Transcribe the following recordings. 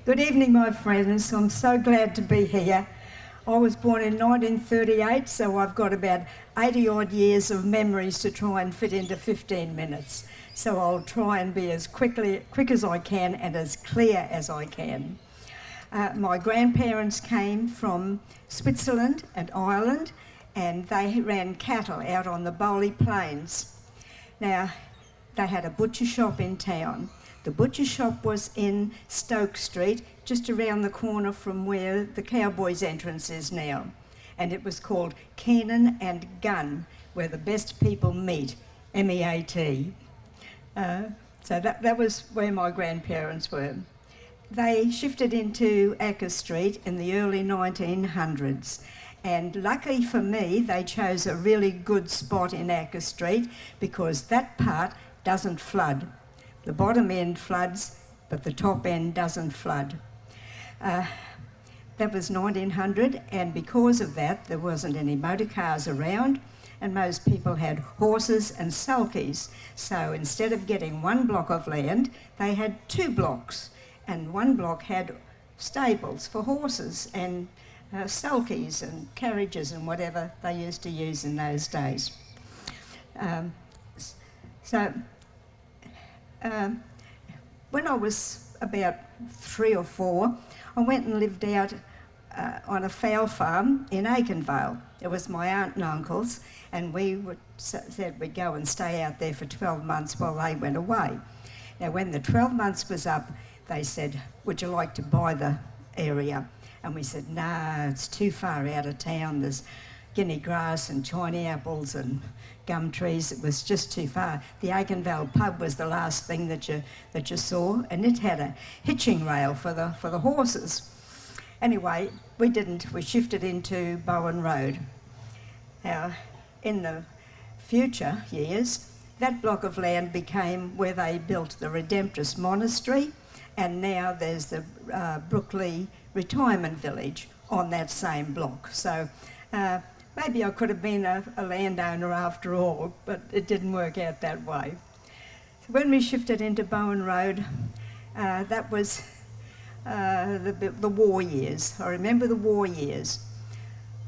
Good evening, my friends. I'm so glad to be here. I was born in 1938, so I've got about 80 odd years of memories to try and fit into 15 minutes. So I'll try and be as quick as I can and as clear as I can. My grandparents came from Switzerland and Ireland, and they ran cattle out on the Bowley Plains. Now, they had a butcher shop in town. The butcher shop was in Stoke Street, just around the corner from where the Cowboys entrance is now. And it was called Keenan and Gun, where the best people meet, M-E-A-T. So that was where my grandparents were. They shifted into Acker Street in the early 1900s. And luckily for me, they chose a really good spot in Acker Street because that part doesn't flood. The bottom end floods, but the top end doesn't flood. That was 1900, and because of that, there wasn't any motor cars around, and most people had horses and sulkies. So instead of getting one block of land, they had 2 blocks, and one block had stables for horses and sulkies and carriages and whatever they used to use in those days. When I was about 3 or 4, I went and lived out on a fowl farm in Aikenvale. It was my aunt and uncle's, and we said we'd go and stay out there for 12 months while they went away. Now, when the 12 months was up, they said, "Would you like to buy the area?" And we said, "No, it's too far out of town. There's guinea grass and China apples and gum trees. It was just too far." The Aikenvale pub was the last thing that you saw, and it had a hitching rail for the horses. Anyway, we didn't. We shifted into Bowen Road. Now, in the future years, that block of land became where they built the Redemptorist Monastery, and now there's the Brookley Retirement Village on that same block. So maybe I could have been a landowner after all, but it didn't work out that way. So when we shifted into Bowen Road, that was the war years. I remember the war years.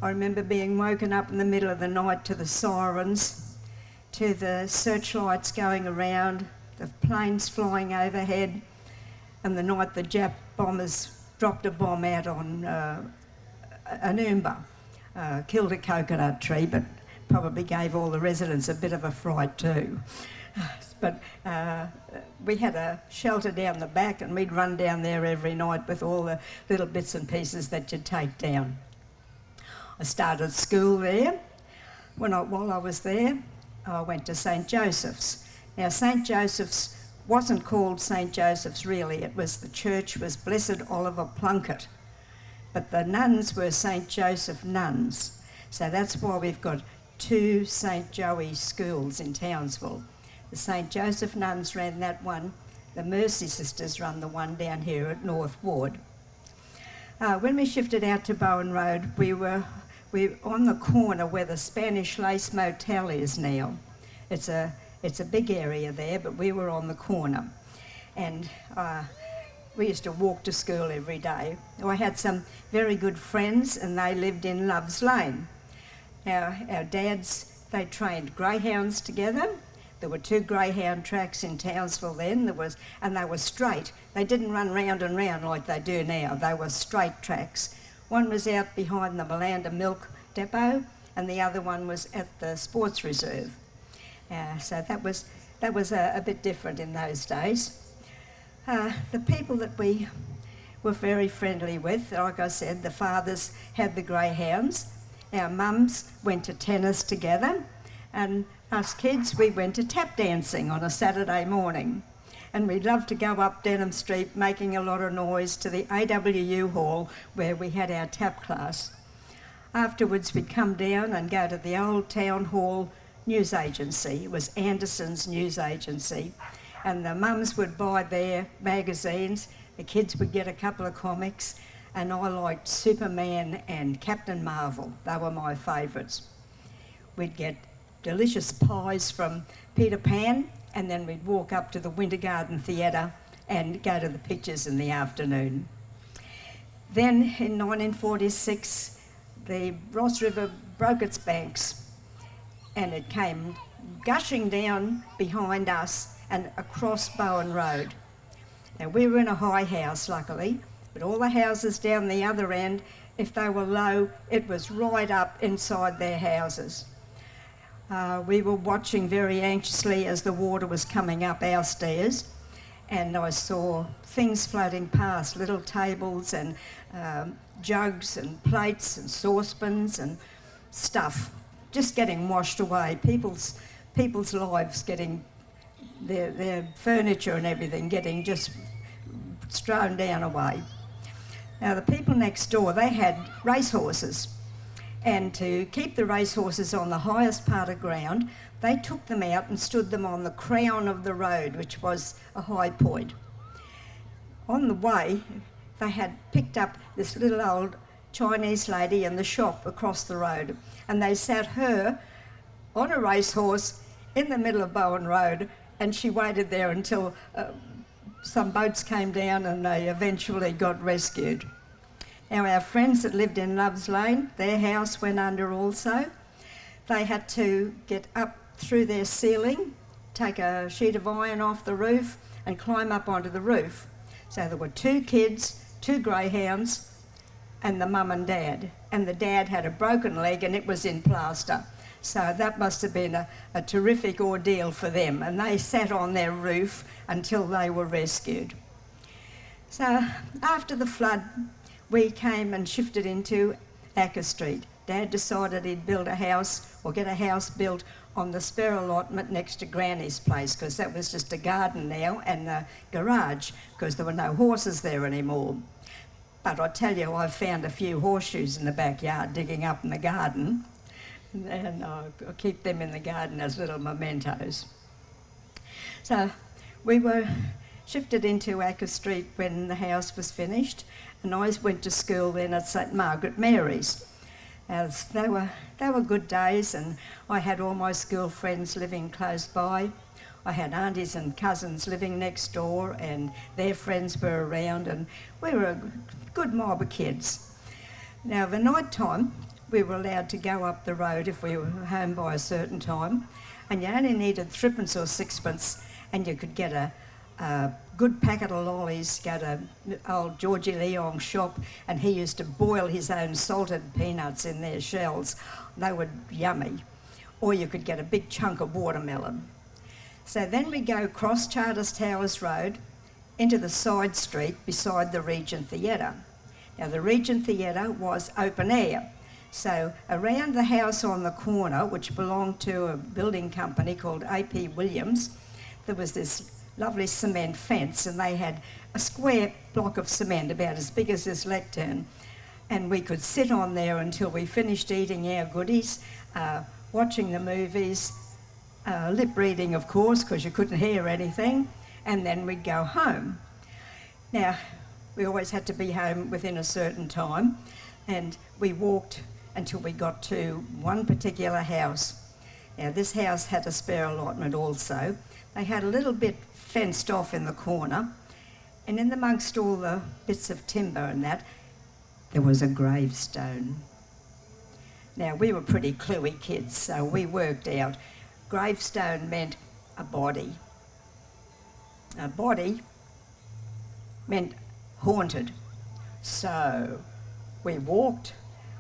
I remember being woken up in the middle of the night to the sirens, to the searchlights going around, the planes flying overhead, and the night the Jap bombers dropped a bomb out on Olympia. Killed a coconut tree, but probably gave all the residents a bit of a fright too. But we had a shelter down the back, and we'd run down there every night with all the little bits and pieces that you'd take down. I started school there. While I was there, I went to St. Joseph's. Now, St. Joseph's wasn't called St. Joseph's really. It was, the church was Blessed Oliver Plunkett, but the nuns were St. Joseph nuns. So that's why we've got 2 St. Joey schools in Townsville. The St. Joseph nuns ran that one. The Mercy Sisters run the one down here at North Ward. When we shifted out to Bowen Road, we were on the corner where the Spanish Lace Motel is now. It's a big area there, but we were on the corner. And we used to walk to school every day. I had some very good friends, and they lived in Love's Lane. Now, our dads, they trained greyhounds together. There were 2 greyhound tracks in Townsville then, and they were straight. They didn't run round and round like they do now. They were straight tracks. One was out behind the Malanda Milk Depot, and the other one was at the Sports Reserve. So that was a bit different in those days. The people that we were very friendly with, like I said, the fathers had the greyhounds. Our mums went to tennis together, and us kids, we went to tap dancing on a Saturday morning. And we loved to go up Denham Street making a lot of noise to the AWU hall where we had our tap class. Afterwards, we'd come down and go to the old town hall news agency. It was Anderson's news agency. And the mums would buy their magazines, the kids would get a couple of comics, and I liked Superman and Captain Marvel. They were my favourites. We'd get delicious pies from Peter Pan, and then we'd walk up to the Winter Garden Theatre and go to the pictures in the afternoon. Then in 1946, the Ross River broke its banks and it came gushing down behind us and across Bowen Road. Now, we were in a high house, luckily, but all the houses down the other end, if they were low, it was right up inside their houses. We were watching very anxiously as the water was coming up our stairs, and I saw things floating past, little tables and jugs and plates and saucepans and stuff, just getting washed away. People's lives getting, their furniture and everything getting just strewn down away. Now, the people next door, they had racehorses, and to keep the racehorses on the highest part of ground, they took them out and stood them on the crown of the road, which was a high point. On the way, they had picked up this little old Chinese lady in the shop across the road, and they sat her on a racehorse in the middle of Bowen Road, and she waited there until some boats came down and they eventually got rescued. Now, our friends that lived in Loves Lane, their house went under also. They had to get up through their ceiling, take a sheet of iron off the roof and climb up onto the roof. So there were 2 kids, 2 greyhounds, and the mum and dad. And the dad had a broken leg and it was in plaster. So that must have been a terrific ordeal for them. And they sat on their roof until they were rescued. So after the flood, we came and shifted into Acker Street. Dad decided he'd build a house, or get a house built on the spare allotment next to Granny's place, because that was just a garden now and a garage, because there were no horses there anymore. But I tell you, I found a few horseshoes in the backyard digging up in the garden, and I'll keep them in the garden as little mementos. So we were shifted into Acker Street when the house was finished, and I went to school then at St Margaret Mary's. They were good days, and I had all my school friends living close by. I had aunties and cousins living next door, and their friends were around, and we were a good mob of kids. Now, the night time, we were allowed to go up the road if we were home by a certain time, and you only needed 3p or 6p, and you could get a good packet of lollies, go to old Georgie Leong's shop, and he used to boil his own salted peanuts in their shells. They were yummy. Or you could get a big chunk of watermelon. So then we go across Charters Towers Road into the side street beside the Regent Theatre. Now, the Regent Theatre was open air. So around the house on the corner, which belonged to a building company called A.P. Williams, there was this lovely cement fence, and they had a square block of cement about as big as this lectern, and we could sit on there until we finished eating our goodies, watching the movies, lip reading of course, because you couldn't hear anything, and then we'd go home. Now, we always had to be home within a certain time, and we walked until we got to one particular house. Now, this house had a spare allotment also. They had a little bit fenced off in the corner, and in amongst all the bits of timber and that, there was a gravestone. Now, we were pretty cluey kids, so we worked out gravestone meant a body. A body meant haunted. So we walked,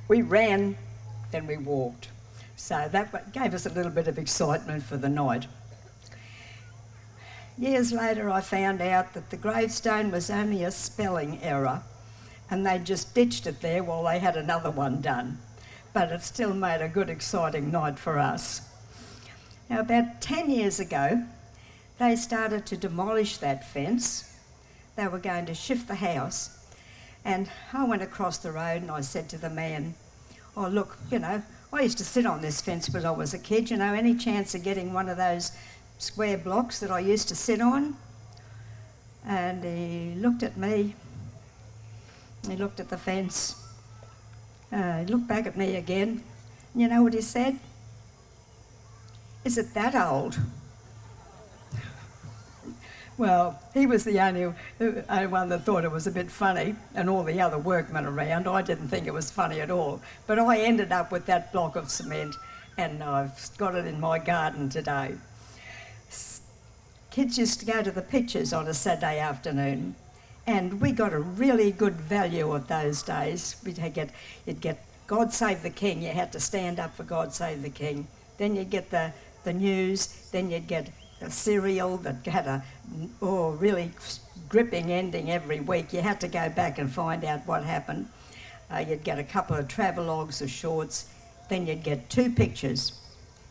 we ran, then we walked. So that gave us a little bit of excitement for the night. Years later, I found out that the gravestone was only a spelling error, and they just ditched it there while they had another one done. But it still made a good, exciting night for us. Now, about 10 years ago, they started to demolish that fence. They were going to shift the house. And I went across the road and I said to the man, "Oh, look, I used to sit on this fence when I was a kid. Any chance of getting one of those square blocks that I used to sit on?" And he looked at me, he looked at the fence, he looked back at me again. You know what he said? "Is it that old?" Well, he was the only one that thought it was a bit funny, and all the other workmen around, I didn't think it was funny at all. But I ended up with that block of cement, and I've got it in my garden today. Kids used to go to the pictures on a Saturday afternoon, and we got a really good value of those days. You'd get God Save the King. You had to stand up for God Save the King. Then you'd get the news. Then you'd get a serial that had a really gripping ending every week. You had to go back and find out what happened. You'd get a couple of travelogues or shorts. Then you'd get 2 pictures.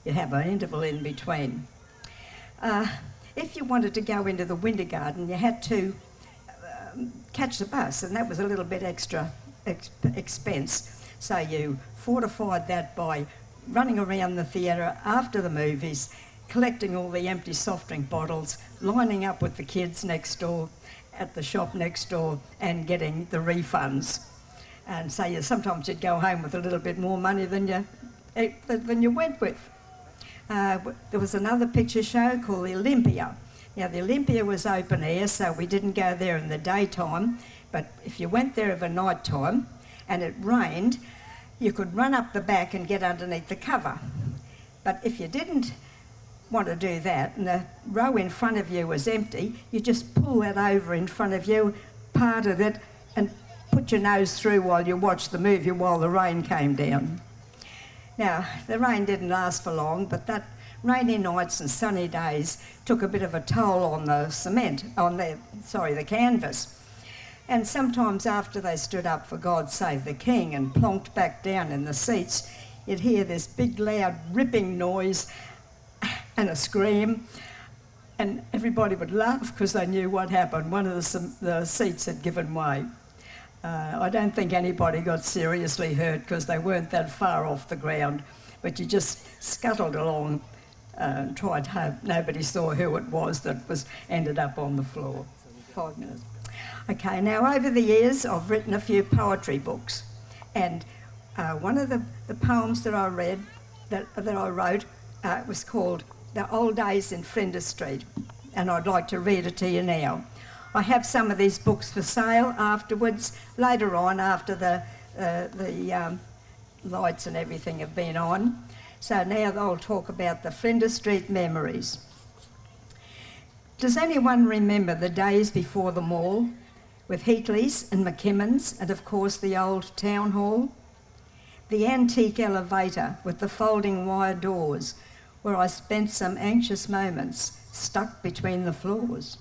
You'd have an interval in between. If you wanted to go into the winter garden, you had to catch the bus, and that was a little bit extra expense. So you fortified that by running around the theatre after the movies, collecting all the empty soft drink bottles, lining up with the kids next door at the shop next door and getting the refunds. And so sometimes you'd go home with a little bit more money than you went with. There was another picture show called the Olympia. Now, the Olympia was open air, so we didn't go there in the daytime, but if you went there of a night time and it rained, you could run up the back and get underneath the cover. But if you didn't want to do that and the row in front of you was empty, you just pull that over in front of you, part of it, and put your nose through while you watched the movie while the rain came down. Now, the rain didn't last for long, but that rainy nights and sunny days took a bit of a toll on the the canvas. And sometimes after they stood up for God Save the King and plonked back down in the seats, you'd hear this big loud ripping noise and a scream, and everybody would laugh because they knew what happened. One of the seats had given way. I don't think anybody got seriously hurt because they weren't that far off the ground, but you just scuttled along and tried to hope nobody saw who it was that ended up on the floor. 5 minutes. Okay, now over the years I've written a few poetry books, and one of the poems that I read, that I wrote, was called The Old Days in Flinders Street, and I'd like to read it to you now. I have some of these books for sale afterwards, later on, after the lights and everything have been on. So now I'll talk about the Flinders Street memories. Does anyone remember the days before the mall, with Heatley's and McKimmons, and of course the old town hall? The antique elevator with the folding wire doors, where I spent some anxious moments stuck between the floors.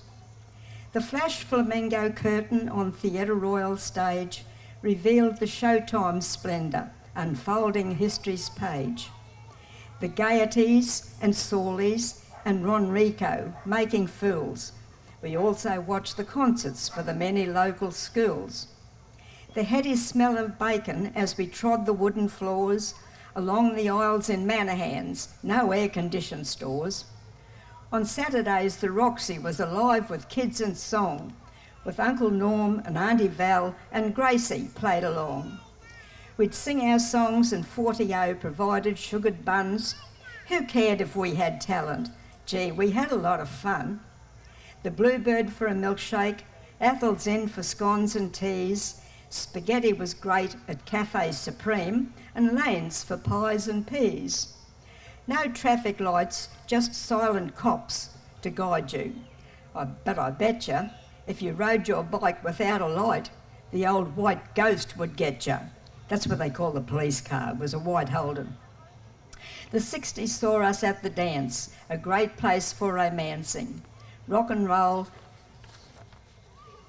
The flash flamingo curtain on Theatre Royal stage revealed the Showtime splendour, unfolding history's page. The gaieties and Sawleys and Ronrico making fools. We also watched the concerts for the many local schools. The heady smell of bacon as we trod the wooden floors, along the aisles in Manahans, no air-conditioned stores. On Saturdays, the Roxy was alive with kids and song, with Uncle Norm and Auntie Val and Gracie played along. We'd sing our songs and 40-o provided sugared buns. Who cared if we had talent? Gee, we had a lot of fun. The Bluebird for a milkshake, Athel's Inn for scones and teas, spaghetti was great at Cafe Supreme, and Lane's for pies and peas. No traffic lights, just silent cops to guide you. But I betcha, if you rode your bike without a light, the old white ghost would get you. That's what they call the police car. It was a white Holden. The 60s saw us at the dance, a great place for romancing. Rock and roll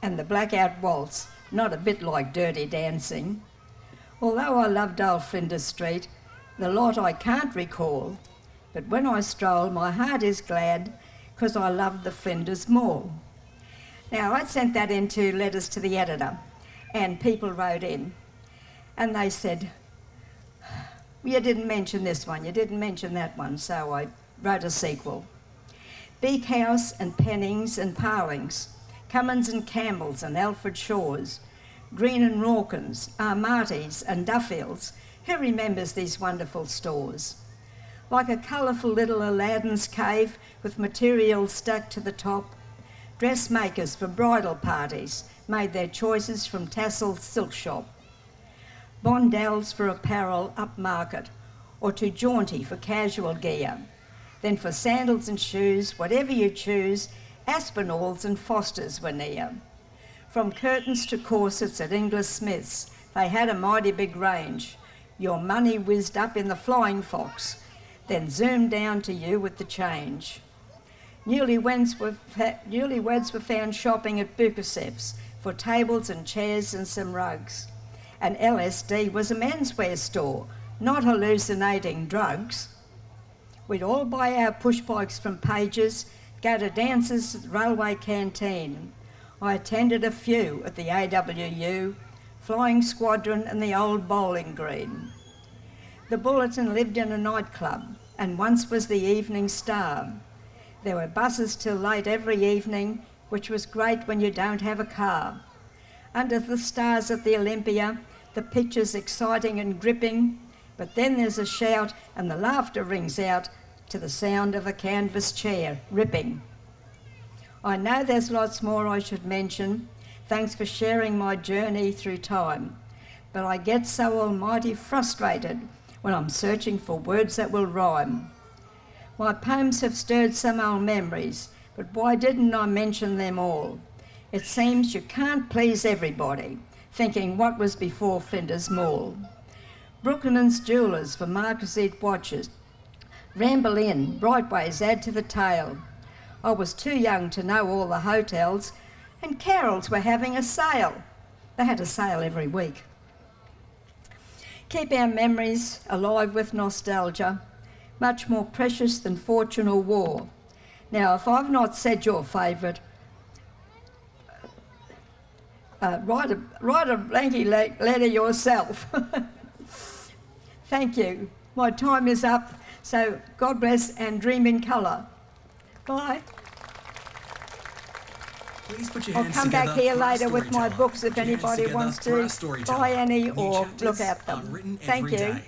and the blackout waltz, not a bit like Dirty Dancing. Although I loved old Flinders Street, the lot I can't recall, but when I stroll, my heart is glad, 'cause I love the Flinders Mall. Now, I sent that into letters to the editor, and people wrote in, and they said, you didn't mention this one, you didn't mention that one, so I wrote a sequel. Beak House and Pennings and Parlings, Cummins and Campbell's and Alfred Shaw's, Green and Rawkins, Armati's and Duffield's. Who remembers these wonderful stores? Like a colourful little Aladdin's cave with materials stacked to the top, Dressmakers for bridal parties made their choices from tassel silk shop. Bondels for apparel upmarket, or too jaunty for casual gear. Then for sandals and shoes, whatever you choose, Aspinalls and Fosters were near. From curtains to corsets at Inglis Smith's, they had a mighty big range. Your money whizzed up in the Flying Fox, then zoomed down to you with the change. Newlyweds were found shopping at Bukasev's for tables and chairs and some rugs. And LSD was a menswear store, not hallucinating drugs. We'd all buy our push bikes from Pages, go to dances at the railway canteen. I attended a few at the AWU, Flying Squadron and the old bowling green. The Bulletin lived in a nightclub and once was the Evening Star. There were buses till late every evening, which was great when you don't have a car. Under the stars at the Olympia, the picture's exciting and gripping, but then there's a shout and the laughter rings out to the sound of a canvas chair ripping. I know there's lots more I should mention. Thanks for sharing my journey through time. But I get so almighty frustrated when I'm searching for words that will rhyme. My poems have stirred some old memories, but why didn't I mention them all? It seems you can't please everybody, thinking what was before Flinders Mall. Brooklyn's jewellers for Marquisite watches. Ramble Inn, Brightways add to the tale. I was too young to know all the hotels, and Carol's were having a sale. They had a sale every week. Keep our memories alive with nostalgia, much more precious than fortune or war. Now, if I've not said your favourite, write a blanky letter yourself. Thank you. My time is up, so God bless and dream in colour. Bye. Please put your I'll hands come together back here for our later with my storyteller. books if Put your hands anybody together wants for our to storyteller. buy any New or chapters look at are them. written Thank every you. day.